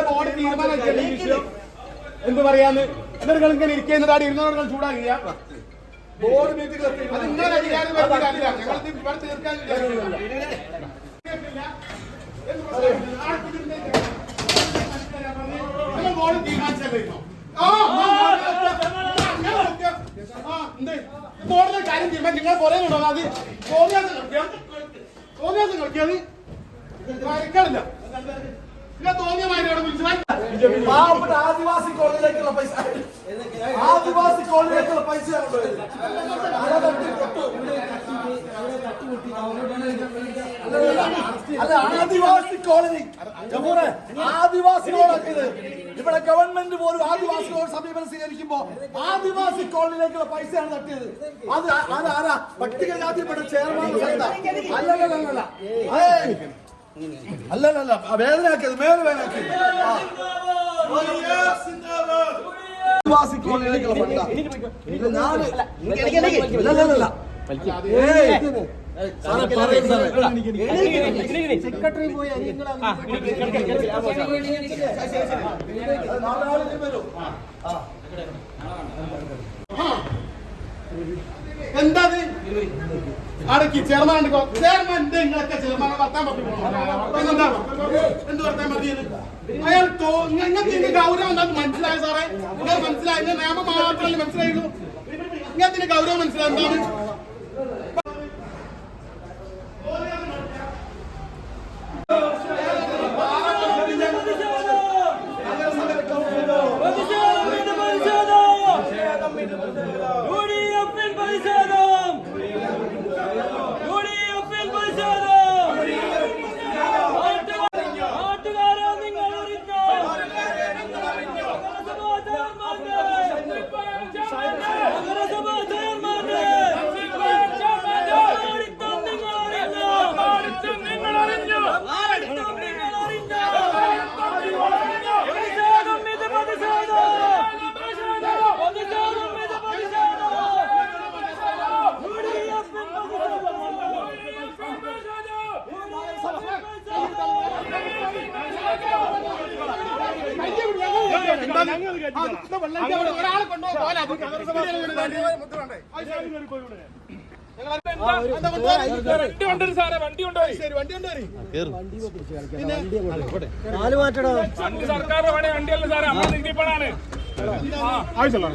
board തീരുമാനം എന്ത് പറയാന്ന് നിങ്ങൾ ഇങ്ങനെ ഇരിക്കുന്നതാടി ഇരുന്നവர்கள் ചൂടാകില്ല ബോർഡ് മീറ്റിംഗ് നിങ്ങളുടെ അധികാരം വരുന്നില്ല ഞങ്ങൾ ഇവിടെ തീർക്കാൻ ബോർഡ് തീരുമാനിച്ചോ ബോർഡിന്റെ കാര്യം തീരുമാനം നിങ്ങൾ പറയുന്നുണ്ടോ അത് തോന്നിയാസം കളിക്കാത് കളിക്കാറില്ല പാവപ്പെട്ട ആദിവാസി കോളനിയിലേക്കുള്ള പൈസ ആദിവാസി കോളനിയിലേക്കുള്ള പൈസ അല്ല ആദിവാസി കോളനി ആദിവാസികളോടൊക്കെ ഇവിടെ ഗവൺമെന്റ് പോലും ആദിവാസികളോട് സമീപനം സ്വീകരിക്കുമ്പോ ആദിവാസി കോളനിയിലേക്കുള്ള പൈസയാണ് തട്ടിയത് അത് ആരാ പട്ടികജാതിപ്പെട്ട ചെയർമാൻ അല്ലല്ല വേദനയാക്കിയത് മേല് വേദനയാക്കിയത് ആദിവാസി കോളനിയിലേക്കുള്ള സെക്രട്ടറി പോയി എന്താ അടക്കി ചെയർമാൻ ചെയർമാന്റെ നിങ്ങളൊക്കെ ചെയർമാനെ വർത്താൻ പറ്റുമോ എന്ത് വർത്താൻ മതിയത് അയാൾ നിങ്ങൾക്ക് ഗൗരവം എന്താ മനസ്സിലായ സാറേ നിങ്ങൾ മനസ്സിലായി നിയമം മാത്രമല്ലേ മനസ്സിലായുള്ളൂ ഇങ്ങനത്തിന് ഗൗരവം മനസ്സിലായി എന്താണ് സർക്കാർ വണ്ടിയല്ല സാറേ നമ്മൾ നികുതിപ്പണാണ് ആവശ്യമുള്ള